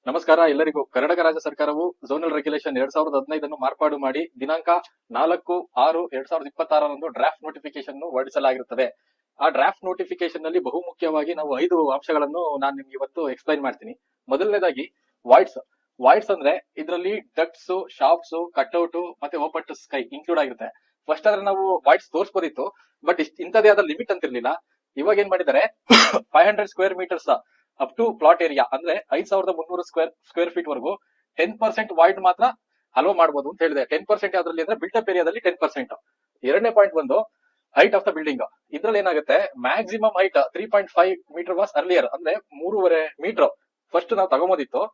ನಮಸ್ಕಾರ ಎಲ್ಲರಿಗೂ. ಕರ್ನಾಟಕ ರಾಜ್ಯ ಸರ್ಕಾರವು ಝೋನಲ್ ರೆಗ್ಯುಲೇಷನ್ 2015 ಮಾರ್ಪಾಡು ಮಾಡಿ ದಿನಾಂಕ 4/6/2026 ಡ್ರಾಫ್ಟ್ ನೋಟಿಫಿಕೇಶನ್ ಹೊರಡಿಸಲಾಗಿರುತ್ತದೆ. ಆ ಡ್ರಾಫ್ಟ್ ನೋಟಿಫಿಕೇಶನ್ ನಲ್ಲಿ ಬಹುಮುಖ್ಯವಾಗಿ ನಾವು 5 ಅಂಶಗಳನ್ನು ನಾನು ನಿಮ್ಗೆ ಇವತ್ತು ಎಕ್ಸ್ಪ್ಲೈನ್ ಮಾಡ್ತೀನಿ. ಮೊದಲನೇದಾಗಿ ವಾಯ್ಡ್ಸ್ ಅಂದ್ರೆ ಇದರಲ್ಲಿ ಡಕ್ಟ್ಸ್, ಶಾಪ್ಸ್, ಕಟ್ಔಟ್ ಮತ್ತೆ ಓಪನ್ ಟು ಸ್ಕೈ ಇನ್ಕ್ಲೂಡ್ ಆಗಿರುತ್ತೆ. ಫಸ್ಟ್ ಆದ್ರೆ ನಾವು ವಾಯ್ಡ್ಸ್ ತೋರಿಸಬಹುದಿತ್ತು, ಬಟ್ ಇಂಥದೇ ಆದ ಲಿಮಿಟ್ ಅಂತ ಇರ್ಲಿಲ್ಲ. ಇವಾಗ ಏನ್ ಮಾಡಿದ್ದಾರೆ, 500 square metres up to plot area ಅಂದ್ರೆ 5300 ಸ್ಕ್ವೇರ್ ಫೀಟ್ ವರೆಗೂ 10% ವಾಯ್ಡ್ ಮಾತ್ರ ಅಲೋ ಮಾಡಬಹುದು ಅಂತ ಹೇಳಿದೆ. 10% ಯಾವ್ದ್ರಲ್ಲಿ ಅಂದ್ರೆ ಬಿಲ್ಟಪ್ ಏರಿಯಾದಲ್ಲಿ 10%. ಎರಡನೇ ಪಾಯಿಂಟ್ ಬಂದು ಹೈಟ್ ಆಫ್ ದ ಬಿಲ್ಡಿಂಗ್. ಇದ್ರಲ್ಲಿ ಏನಾಗುತ್ತೆ, maximum height 3.5 metre was earlier, ಅಂದ್ರೆ 3.5 ಮೀಟರ್ ಫಸ್ಟ್ ನಾವು ತಗೊಂಬೋದಿತ್ತು.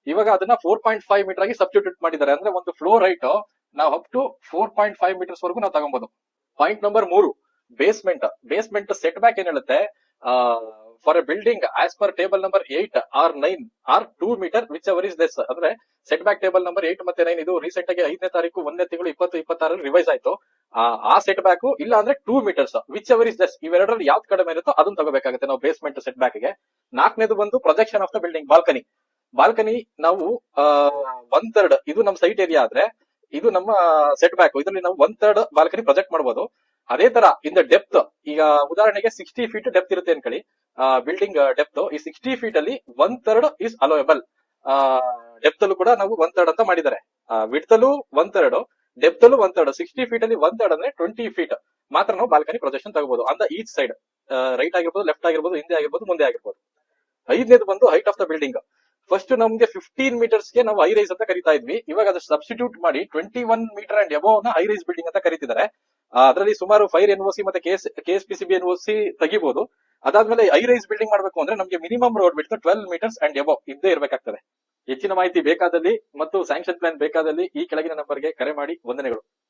ಇವಾಗ ಅದನ್ನ 4.5 ಮೀಟರ್ ಆಗಿ ಸಬ್ಸ್ಟಿಟ್ಯೂಟ್ ಮಾಡಿದ್ದಾರೆ. ಅಂದ್ರೆ ಒಂದು ಫ್ಲೋರ್ ಹೈಟ್ ನಾವು ಅಪ್ ಟು 4.5 ಮೀಟರ್ಸ್ ವರೆಗೂ ನಾವು ತಗೊಬಹುದು. Point number 3, basement set back ಏನ್ ಹೇಳುತ್ತೆ, for a building as per table number 8 or 9 or 2 metre whichever is less. ಅಂದ್ರೆ ಸೆಟ್ ಬ್ಯಾಕ್ ಟೇಬಲ್ ನಂಬರ್ 8 ಮತ್ತೆ 9 ಇದು ರೀಸೆಂಟ್ ಆಗಿ 5ನೇ ತಾರೀಕು 1ನೇ ತಿಂಗಳು 2026 ರಿವೈಸ್ ಆಯ್ತು. ಆ ಸೆಟ್ ಬ್ಯಾಕ್ ಇಲ್ಲ ಅಂದ್ರೆ 2 metres whichever is less, ಇವೆರಡರಲ್ಲಿ ಯಾವ್ದು ಕಡಿಮೆ ಇರುತ್ತೋ ಅದನ್ನ ತಗೋಬೇಕಾಗುತ್ತೆ ನಾವು ಬೇಸ್ಮೆಂಟ್ ಸೆಟ್ ಬ್ಯಾಕ್ ಗೆ. ನಾಲ್ಕನೇದು ಬಂದು projection of the building. Balcony ನಾವು 1/3 ಇದು ನಮ್ಮ ಸೈಟ್ ಏರಿಯಾ ಆದ್ರೆ ಇದು ನಮ್ಮ ಸೆಟ್ ಬ್ಯಾಕ್, ಇದರಲ್ಲಿ ನಾವು 1/3 ಬಾಲ್ಕನಿ ಪ್ರೊಜೆಕ್ಟ್ ಮಾಡಬಹುದು. ಅದೇ ತರ ಇನ್ ದ ಡೆಪ್ತ್, ಈಗ ಉದಾಹರಣೆಗೆ 60 ಫೀಟ್ ಡೆಪ್ತ್ ಇರುತ್ತೆ ಅನ್ಕೊಳ್ಳಿ, ಬಿಲ್ಡಿಂಗ್ ಡೆಪ್ತ್. ಈ 60 ಫೀಟ್ ಅಲ್ಲಿ 1/3 ಇಸ್ ಅಲೋಯಬಲ್. ಡೆಪ್ತ್ ಅಲ್ಲೂ ಕೂಡ ನಾವು 1/3 ಅಂತ ಮಾಡಿದ್ದಾರೆ. ವಿಡ್ತ್ ಅಲ್ಲೂ 1/3, ಡೆಪ್ತ್ ಅಲ್ಲೂ 1/3. 60 ಫೀಟ್ ಅಲ್ಲಿ 1/3 ಅಂದ್ರೆ 20 ಫೀಟ್ ಮಾತ್ರ ನಾವು ಬಾಲ್ಕನಿ ಪ್ರೊಜೆಕ್ಷನ್ ತಗೋಬಹುದು on the each side. Right ಆಗಿರ್ಬೋದು, ಲೆಫ್ಟ್ ಆಗಿರ್ಬೋದು, ಹಿಂದೆ ಆಗಿರ್ಬೋದು, ಮುಂದೆ ಆಗಿರ್ಬೋದು. ಐದನೇದು ಬಂದು height of the building. First ನಮ್ಗೆ 15 ಮೀಟರ್ಸ್ ಗೆ ನಾವು ಹೈ ರೈಸ್ ಅಂತ ಕರಿತಾ ಇದ್ವಿ. ಇವಾಗ ಅದು ಸಬ್ಸ್ಟಿಟ್ಯೂಟ್ ಮಾಡಿ 21 ಮೀಟರ್ ಅಂಡ್ ಎಬೋವ್ ನ ಹೈ ರೈಸ್ ಬಿಲ್ಡಿಂಗ್ ಅಂತ ಕರೀತಿದ್ದಾರೆ. ಅದರಲ್ಲಿ ಸುಮಾರು ಫೈರ್ ಎನ್ಒಸಿ ಮತ್ತೆ KSPCB ಎನ್ಒಸಿ ತೆಗಿಬಹುದು. ಅದಾದ್ಮೇಲೆ ಹೈ ರೈಸ್ ಬಿಲ್ಡಿಂಗ್ ಮಾಡಬೇಕು ಅಂದ್ರೆ ನಮಗೆ ಮಿನಿಮಮ್ ರೋಡ್ ಬಿಟ್ಟು 12 ಮೀಟರ್ಸ್ ಅಂಡ್ ಎಬೋವ್ ಇದ್ದೇ ಇರಬೇಕಾಗ್ತದೆ. ಹೆಚ್ಚಿನ ಮಾಹಿತಿ ಬೇಕಾದಲ್ಲಿ ಮತ್ತು ಸ್ಯಾಂಕ್ಷನ್ ಪ್ಲಾನ್ ಬೇಕಾದಲ್ಲಿ ಈ ಕೆಳಗಿನ ನಂಬರ್ಗೆ ಕರೆ ಮಾಡಿ. ವಂದನೆಗಳು.